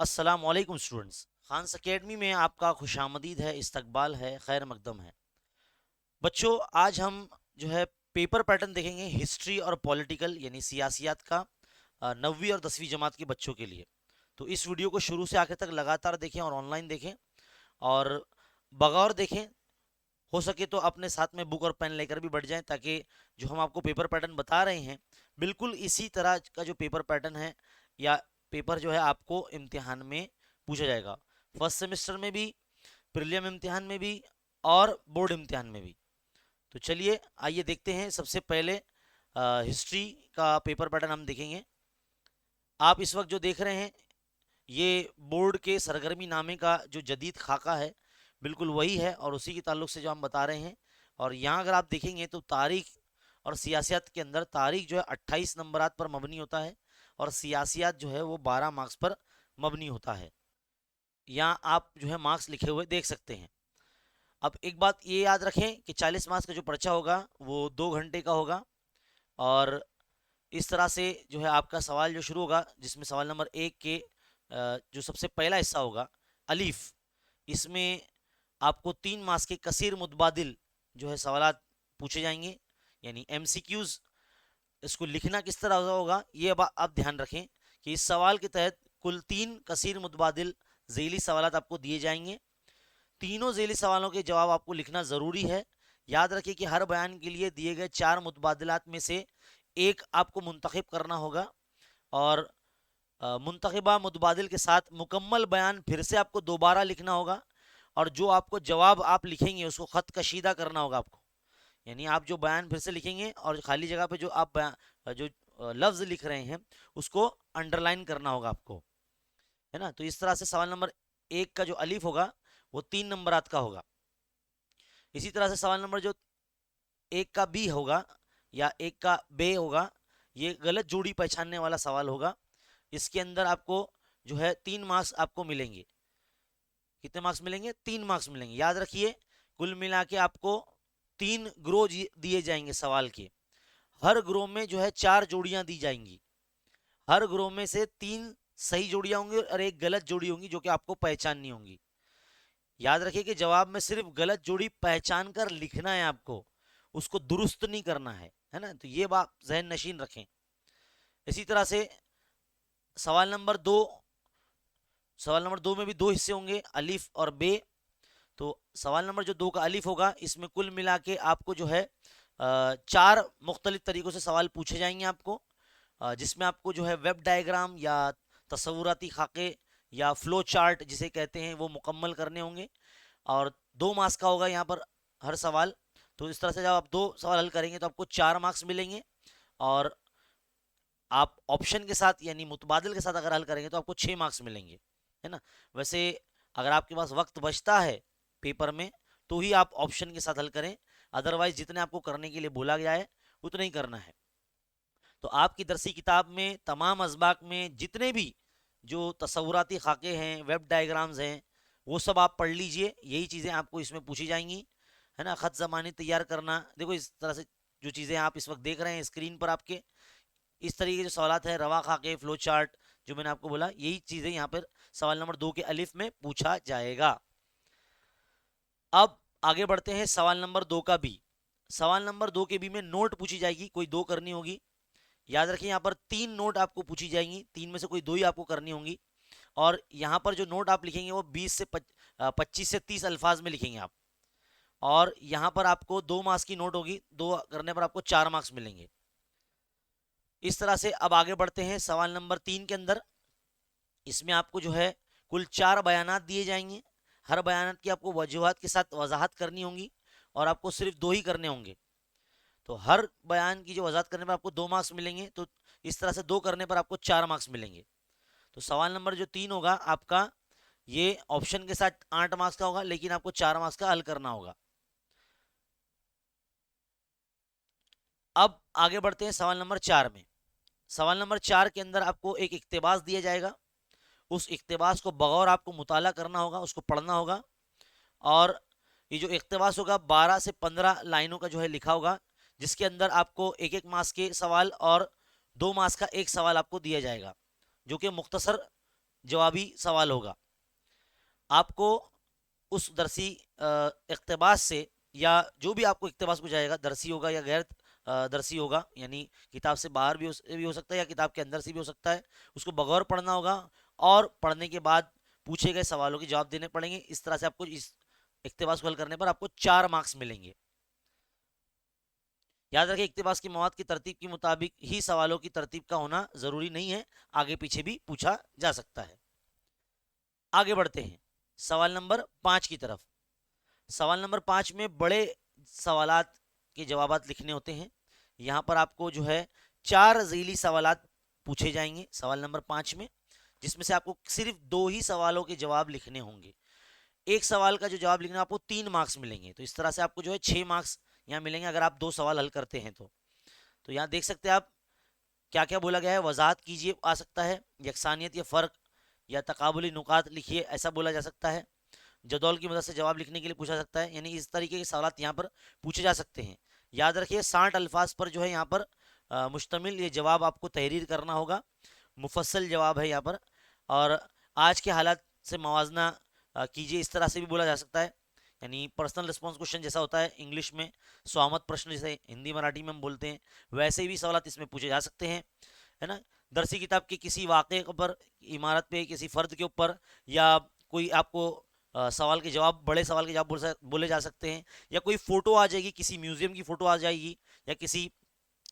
अस्सलाम वालेकुम students. Khans academy में आपका खुशामदीद है, इस्तकबाल है, खैर मकदम है। बच्चों, आज हम जो है पेपर पैटर्न देखेंगे हिस्ट्री और पॉलिटिकल यानी सियासियात का 9वीं और 10वीं जमात के बच्चों के लिए। तो इस वीडियो को शुरू से आखिर तक लगातार देखें और ऑनलाइन देखें और बगौर देखें। हो सके तो अपने साथ में बुक और पेन लेकर भी बैठ जाएं ताकि जो हम आपको पेपर पैटर्न बता रहे हैं बिल्कुल इसी तरह का जो पेपर पैटर्न है या पेपर जो है आपको इम्तिहान में पूछा जाएगा। फर्स्ट सेमेस्टर में भी, प्रीलियम इम्तिहान में भी और बोर्ड इम्तिहान में भी। तो चलिए आइए देखते हैं। सबसे पहले हिस्ट्री का पेपर पैटर्न हम देखेंगे। आप इस वक्त जो देख रहे हैं ये बोर्ड के सरगर्मी नामे का जो जदीद खाका है बिल्कुल वही है और उसी के ताल्लुक से जो हम बता रहे हैं। और यहाँ अगर आप देखेंगे तो तारीख और सियासियत के अंदर तारीख जो है 28 नंबरात पर मबनी होता है और सियासियत जो है वो 12 मार्क्स पर मबनी होता है। यहाँ आप जो है मार्क्स लिखे हुए देख सकते हैं। अब एक बात ये याद रखें कि 40 मार्क्स का जो पर्चा होगा वो 2 घंटे का होगा। और इस तरह से जो है आपका सवाल जो शुरू होगा जिसमें सवाल नंबर 1 के जो सबसे पहला हिस्सा होगा अलीफ, इसमें आपको 3 मार्क्स के कसीर मुतबादिल जो है सवालात पूछे जाएंगे यानी एमसीक्यूज। इसको लिखना किस तरह होगा ये अब आप ध्यान रखें कि इस सवाल के तहत कुल 3 कसीर मुतबादिल ज़ेली सवालात आपको दिए जाएंगे। तीनों ज़ेली सवालों के जवाब आपको लिखना ज़रूरी है। याद रखिए कि हर बयान के लिए दिए गए 4 मुतबादिलात में से एक आपको मुंतखब करना होगा और मुंतखबा मुतबादिल के साथ मुकम्मल बयान फिर से आपको दोबारा लिखना होगा और जो आपको जवाब आप लिखेंगे उसको ख़त कशीदा करना होगा आपको। यानी आप जो बयान फिर से लिखेंगे और खाली जगह पे जो आप जो लफ्ज़ लिख रहे हैं उसको अंडरलाइन करना होगा आपको, है ना। तो इस तरह से सवाल नंबर 1 का जो अलीफ होगा वो 3 नंबरात का होगा। इसी तरह से सवाल नंबर जो 1 का बी होगा या 1 का बे होगा, ये गलत जोड़ी पहचानने वाला सवाल होगा। इसके अंदर आपको जो है 3 मार्क्स आपको मिलेंगे। कितने मार्क्स मिलेंगे? 3 मार्क्स मिलेंगे। याद रखिए कुल मिला के आपको 3 ग्रो दिए जाएंगे सवाल के। हर ग्रो में जो है 4 जोड़ियां दी जाएंगी। हर ग्रो में से 3 सही जोड़ियां होंगी और एक गलत जोड़ी होंगी जो कि आपको पहचाननी होंगी। याद रखिए कि जवाब में सिर्फ गलत जोड़ी पहचान कर लिखना है आपको, उसको दुरुस्त नहीं करना है ना। तो ये बात जहन नशीन रखें। इसी तरह से सवाल नंबर 2, सवाल नंबर 2 में भी 2 हिस्से होंगे अलीफ और बे। तो सवाल नंबर जो 2 का अलीफ होगा इसमें कुल मिला के आपको जो है 4 मुख्तलिफ तरीक़ों से सवाल पूछे जाएंगे आपको, जिसमें आपको जो है वेब डायग्राम या तस्वुराती खाके या फ्लो चार्ट जिसे कहते हैं वो मुकम्मल करने होंगे और 2 मार्क्स का होगा यहाँ पर हर सवाल। तो इस तरह से जब आप 2 सवाल हल करेंगे तो आपको 4 मार्क्स मिलेंगे और आप ऑप्शन के साथ यानी मुतबादिल के साथ अगर हल करेंगे तो आपको 6 मार्क्स मिलेंगे, है ना। वैसे अगर आपके पास वक्त बचता है पेपर में तो ही आप ऑप्शन के साथ हल करें, अदरवाइज जितने आपको करने के लिए बोला गया है उतना ही करना है। तो आपकी दरसी किताब में तमाम अजबाक में जितने भी जो तस्वुराती खाके हैं, वेब डायग्राम्स हैं, वो सब आप पढ़ लीजिए। यही चीज़ें आपको इसमें पूछी जाएंगी, है ना। ख़त ज़मानी तैयार करना, देखो इस तरह से जो चीज़ें आप इस वक्त देख रहे हैं स्क्रीन पर आपके, इस तरीके के जो सवाल हैं रवा खाके, फ्लो चार्ट, जो मैंने आपको बोला यही चीज़ें यहाँ पर सवाल नंबर 2 के अलिफ में पूछा जाएगा। अब आगे बढ़ते हैं सवाल नंबर 2 का बी। सवाल नंबर 2 के बी में नोट पूछी जाएगी, कोई 2 करनी होगी। याद रखिए यहाँ पर 3 नोट आपको पूछी जाएंगी, 3 में से कोई 2 ही आपको करनी होंगी। और यहाँ पर जो नोट आप लिखेंगे वो 25 से 30 अल्फाज में लिखेंगे आप। और यहाँ पर आपको 2 मार्क्स की नोट होगी, 2 करने पर आपको 4 मार्क्स मिलेंगे। इस तरह से अब आगे बढ़ते हैं सवाल नंबर 3 के अंदर। इसमें आपको जो है कुल 4 बयानात दिए जाएंगे। हर बयानात की आपको वजूहात के साथ वजाहत करनी होंगी और आपको सिर्फ 2 ही करने होंगे। तो हर बयान की जो वजाहत करने पर आपको 2 मार्क्स मिलेंगे। तो इस तरह से 2 करने पर आपको 4 मार्क्स मिलेंगे। तो सवाल नंबर जो 3 होगा आपका ये ऑप्शन के साथ 8 मार्क्स का होगा, लेकिन आपको 4 मार्क्स का हल करना होगा। अब आगे बढ़ते हैं सवाल नंबर 4 में। सवाल नंबर 4 के अंदर आपको एक इक्तबास दिया जाएगा। उस इक्तबास को बगौर आपको मुताला करना होगा, उसको पढ़ना होगा। और ये जो इक्तबास होगा 12 से 15 लाइनों का जो है लिखा होगा, जिसके अंदर आपको 1-1 मार्क्स के सवाल और 2 मार्क्स का एक सवाल आपको दिया जाएगा, जो कि मुख्तसर जवाबी सवाल होगा। आपको उस दरसी इक़्तिबास से, या जो भी आपको इक़्तिबास पूछाएगा, दरसी होगा या गैर दरसी होगा, यानी किताब से बाहर भी हो सकता है या किताब के अंदर से भी हो सकता है, उसको बगौर पढ़ना होगा और पढ़ने के बाद पूछे गए सवालों के जवाब देने पड़ेंगे। इस तरह से आपको इस इक़्तिबास को हल करने पर आपको 4 मार्क्स मिलेंगे। याद रखें, इक़्तिबास की मवाद की तरतीब के मुताबिक ही सवालों की तरतीब का होना ज़रूरी नहीं है, आगे पीछे भी पूछा जा सकता है। आगे बढ़ते हैं सवाल नंबर 5 की तरफ। सवाल नंबर 5 में बड़े सवालात के जवाबात लिखने होते हैं। यहाँ पर आपको जो है 4 ज़ीली सवालात पूछे जाएंगे सवाल नंबर 5 में, जिसमें से आपको सिर्फ 2 ही सवालों के जवाब लिखने होंगे। एक सवाल का जो जवाब लिखना आपको 3 मार्क्स मिलेंगे, तो इस तरह से आपको जो है 6 मार्क्स यहाँ मिलेंगे अगर आप 2 सवाल हल करते हैं तो यहाँ देख सकते हैं आप क्या क्या बोला गया है। वजाहत कीजिए आ सकता है, यकसानियत या फ़र्क या तकाबुली नुकात लिखिए ऐसा बोला जा सकता है, जदौल की मदद से जवाब लिखने के लिए पूछा सकता है। यानी इस तरीके के सवाल यहाँ पर पूछे जा सकते हैं। याद रखिए 60 अल्फाज पर जो है यहाँ पर मुश्तमिल ये जवाब आपको तहरीर करना होगा, मुफस्सल जवाब है यहाँ पर। और आज के हालात से मवाजना कीजिए, इस तरह से भी बोला जा सकता है। यानी पर्सनल रिस्पॉन्स क्वेश्चन जैसा होता है इंग्लिश में, स्वामत प्रश्न जैसे हिंदी मराठी में हम बोलते हैं, वैसे भी सवाल इसमें पूछे जा सकते हैं, है ना। दरसी किताब के किसी वाक़े पर, इमारत पे, किसी फ़र्द के ऊपर, या कोई आपको सवाल के जवाब, बड़े सवाल के जवाब बोले जा सकते हैं, या कोई फ़ोटो आ जाएगी, किसी म्यूज़ियम की फ़ोटो आ जाएगी, या किसी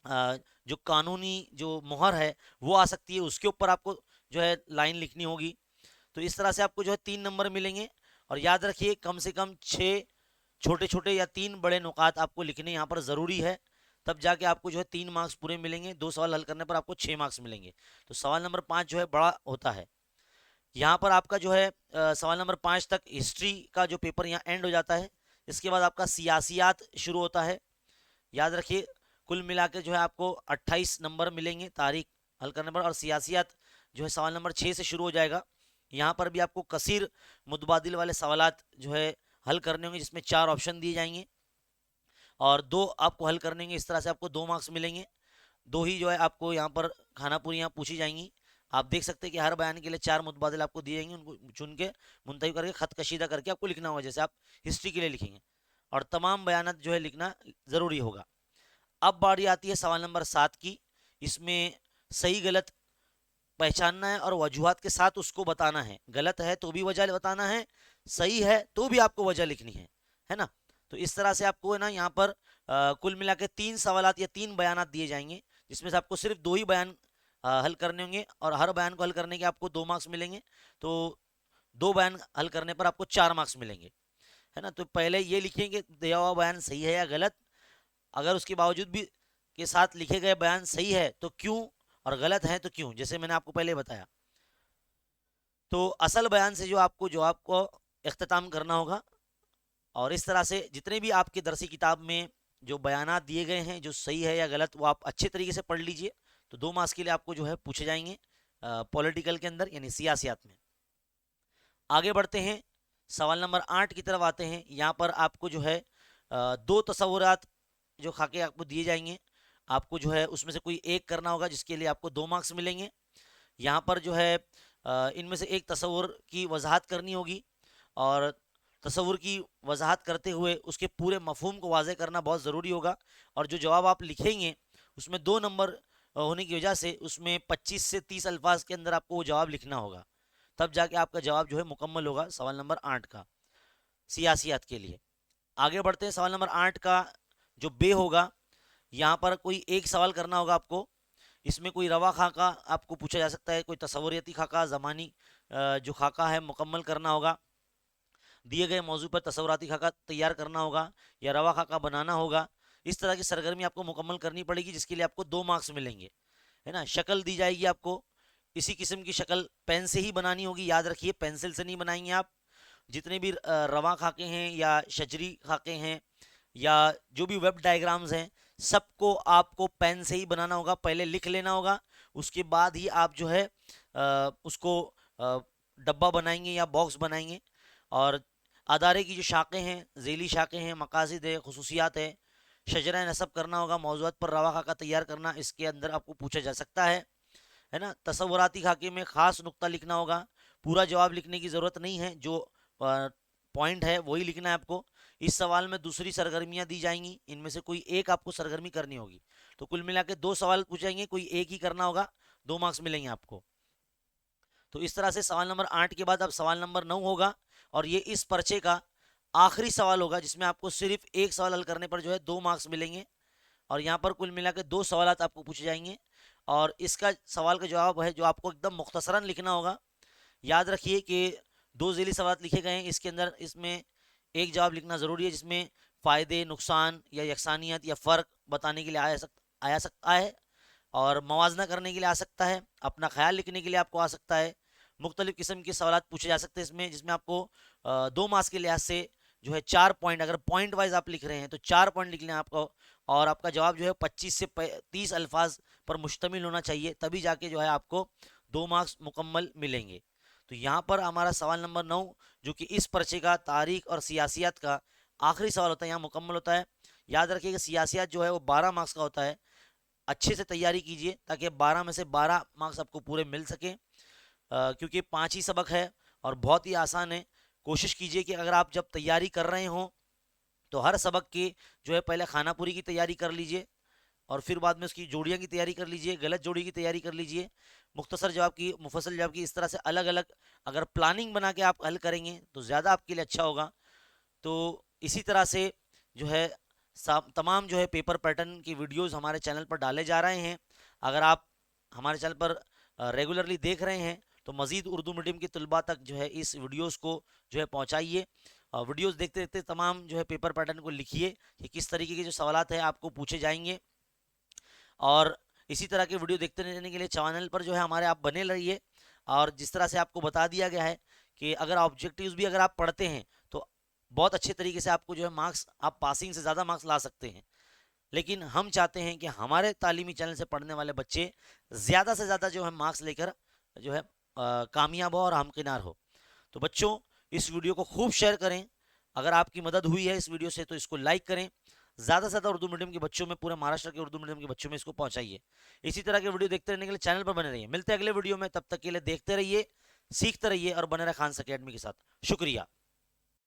जो कानूनी जो मोहर है वो आ सकती है, उसके ऊपर आपको जो है लाइन लिखनी होगी। तो इस तरह से आपको जो है 3 नंबर मिलेंगे। और याद रखिए कम से कम 6 छोटे छोटे या 3 बड़े नुकात आपको लिखने यहाँ पर ज़रूरी है, तब जाके आपको जो है 3 मार्क्स पूरे मिलेंगे। 2 सवाल हल करने पर आपको 6 मार्क्स मिलेंगे। तो सवाल नंबर 5 जो है बड़ा होता है। यहाँ पर आपका जो है सवाल नंबर 5 तक हिस्ट्री का जो पेपर यहाँ एंड हो जाता है। इसके बाद आपका सियासियात शुरू होता है। याद रखिए कुल मिला के जो है आपको 28 नंबर मिलेंगे तारीख हल करने पर, और सियासियात जो है सवाल नंबर 6 से शुरू हो जाएगा। यहाँ पर भी आपको कसीर मुतबादिल वाले सवालात जो है हल करने होंगे, जिसमें 4 ऑप्शन दिए जाएंगे और 2 आपको हल करने होंगे। इस तरह से आपको 2 मार्क्स मिलेंगे। 2 ही जो है आपको यहाँ पर खानापुरियाँ पूछी जाएंगी। आप देख सकते हैं कि हर बयान के लिए 4 मुतबादिल आपको दिए जाएंगे, उनको चुन के मुंतखब करके ख़त कशीदा करके आपको लिखना होगा, जैसे आप हिस्ट्री के लिए लिखेंगे, और तमाम बयान जो है लिखना ज़रूरी होगा। अब बारी आती है सवाल नंबर 7 की। इसमें सही गलत पहचानना है और वजूहात के साथ उसको बताना है। गलत है तो भी वजह बताना है, सही है तो भी आपको वजह लिखनी है ना। तो इस तरह से आपको है ना यहाँ पर कुल मिला के 3 सवालात या 3 बयानात दिए जाएंगे, जिसमें से आपको सिर्फ 2 ही बयान हल करने होंगे, और हर बयान को हल करने के आपको 2 मार्क्स मिलेंगे। तो 2 बयान हल करने पर आपको 4 मार्क्स मिलेंगे, है ना। तो पहले ये लिखेंगे दिया हुआ बयान सही है या गलत। अगर उसके बावजूद भी के साथ लिखे गए बयान सही है तो क्यों, और गलत है तो क्यों, जैसे मैंने आपको पहले बताया। तो असल बयान से जो आपको जवाब को इख्तिताम करना होगा। और इस तरह से जितने भी आपके दरसी किताब में जो बयानात दिए गए हैं, जो सही है या गलत, वो आप अच्छे तरीके से पढ़ लीजिए। तो 2 मार्क्स के लिए आपको जो है पूछे जाएंगे पॉलिटिकल के अंदर, यानी सियासियात में। आगे बढ़ते हैं, सवाल नंबर 8 की तरफ आते हैं। यहाँ पर आपको जो है 2 तसव्वुरात जो खाके आपको दिए जाएंगे, आपको जो है उसमें से कोई एक करना होगा, जिसके लिए आपको 2 मार्क्स मिलेंगे। यहाँ पर जो है इनमें से एक तसव्वुर की वजाहत करनी होगी, और तसव्वुर की वजाहत करते हुए उसके पूरे मफहूम को वाज़ेह करना बहुत ज़रूरी होगा। और जो जवाब आप लिखेंगे उसमें 2 नंबर होने की वजह से उसमें 25 से 30 अल्फाज के अंदर आपको वो जवाब लिखना होगा, तब जाके आपका जवाब जो है मुकम्मल होगा सवाल नंबर 8 का सियासियात के लिए। आगे बढ़ते हैं, सवाल नंबर 8 का जो बे होगा, यहाँ पर कोई एक सवाल करना होगा आपको। इसमें कोई रवा खाका आपको पूछा जा सकता है, कोई तसव्वुरियती खाका, ज़मानी जो खाका है मुकम्मल करना होगा, दिए गए मौजू पर तसव्वुराती खाका तैयार करना होगा, या रवा खाका बनाना होगा। इस तरह की सरगर्मी आपको मुकम्मल करनी पड़ेगी, जिसके लिए आपको 2 मार्क्स मिलेंगे, है ना। शक्ल दी जाएगी आपको, इसी किस्म की शक्ल पेन से ही बनानी होगी। याद रखिए पेंसिल से नहीं बनाएंगे आप। जितने भी रवा खाके हैं या शजरी खाके हैं या जो भी वेब डायग्राम्स हैं, सबको आपको पेन से ही बनाना होगा। पहले लिख लेना होगा, उसके बाद ही आप जो है उसको डब्बा बनाएंगे या बॉक्स बनाएंगे। और अदारे की जो शाखें हैं, ज़ेली शाखें हैं, मकासिद है, खुसूसियात है, शजरा नसब करना होगा, मौज़ूआत पर रवा खाका तैयार करना, इसके अंदर आपको पूछा जा सकता है है ना। तसव्वुराती खाके में खास नुक्ता लिखना होगा, पूरा जवाब लिखने की ज़रूरत नहीं है, जो पॉइंट है वही लिखना है आपको। इस सवाल में दूसरी सरगर्मियां दी जाएंगी, इनमें से कोई एक आपको सरगर्मी करनी होगी। तो कुल मिला के 2 सवाल पूछेंगे, कोई एक ही करना होगा, 2 मार्क्स मिलेंगे आपको। तो इस तरह से सवाल नंबर 8 के बाद अब सवाल नंबर 9 होगा, और ये इस पर्चे का आखिरी सवाल होगा, जिसमें आपको सिर्फ एक सवाल हल करने पर जो है 2 मार्क्स मिलेंगे। और यहाँ पर कुल मिला के 2 सवाल आपको पूछे जाएंगे, और इसका सवाल का जवाब है जो आपको एकदम मुख्तसरन लिखना होगा। याद रखिए कि 2 ज़ीली सवाल लिखे गए हैं, इसके अंदर इसमें एक जवाब लिखना ज़रूरी है, जिसमें फ़ायदे, नुकसान या यकसानियत या फ़र्क बताने के लिए आया सकता है, और मवाजना करने के लिए आ सकता है, अपना ख्याल लिखने के लिए आपको आ सकता है। मुख्तलिफ़ किस्म के सवाल पूछे जा सकते हैं इसमें, जिसमें आपको 2 मार्क्स के लिहाज से जो है 4 पॉइंट, अगर पॉइंट वाइज आप लिख रहे हैं तो 4 पॉइंट लिखने हैं आपको, और आपका जवाब जो है 25 से 30 अल्फाज पर मुश्तमिल होना चाहिए, तभी जाके जो है आपको 2 मार्क्स मुकम्मल मिलेंगे। तो यहाँ पर हमारा सवाल नंबर 9, जो कि इस पर्चे का तारीख और सियासियात का आखिरी सवाल होता है, यहाँ मुकम्मल होता है। याद रखिएगा सियासियात जो है वो 12 मार्क्स का होता है। अच्छे से तैयारी कीजिए ताकि 12 में से 12 मार्क्स आपको पूरे मिल सके, क्योंकि 5 ही सबक है और बहुत ही आसान है। कोशिश कीजिए कि अगर आप जब तैयारी कर रहे हों तो हर सबक की जो है पहले खानापुरी की तैयारी कर लीजिए, और फिर बाद में उसकी जोड़ियाँ की तैयारी कर लीजिए, गलत जोड़ी की तैयारी कर लीजिए, मुख्तसर जवाब की, मुफस्सल जवाब की, इस तरह से अलग अलग अगर प्लानिंग बना के आप हल करेंगे तो ज़्यादा आपके लिए अच्छा होगा। तो इसी तरह से जो है तमाम जो है पेपर पैटर्न की वीडियोस हमारे चैनल पर डाले जा रहे हैं। अगर आप हमारे चैनल पर रेगुलरली देख रहे हैं तो मज़ीद उर्दू मीडियम के तलबा तक जो है इस वीडियोस को जो है पहुंचाइए। वीडियोस देखते देखते तमाम जो है पेपर पैटर्न को लिखिए कि किस तरीके के जो सवालात हैं आपको पूछे जाएंगे, और इसी तरह के वीडियो देखते रहने के लिए चैनल पर जो है हमारे आप बने रहिए। और जिस तरह से आपको बता दिया गया है कि अगर ऑब्जेक्टिव्स भी अगर आप पढ़ते हैं तो बहुत अच्छे तरीके से आपको जो है मार्क्स, आप पासिंग से ज़्यादा मार्क्स ला सकते हैं। लेकिन हम चाहते हैं कि हमारे तालीमी चैनल से पढ़ने वाले बच्चे ज़्यादा से ज़्यादा जो है मार्क्स लेकर जो है कामयाब हो और हमकिनार हो। तो बच्चों, इस वीडियो को खूब शेयर करें। अगर आपकी मदद हुई है इस वीडियो से तो इसको लाइक करें। ज़्यादा से ज़्यादा उर्दू मीडियम के बच्चों में, पूरे महाराष्ट्र के उर्दू मीडियम के बच्चों में इसको पहुंचाइए। इसी तरह के वीडियो देखते रहने के लिए चैनल पर बने रहिए। मिलते हैं अगले वीडियो में, तब तक के लिए देखते रहिए, सीखते रहिए और बने रहे खान अकेडमी के साथ। शुक्रिया।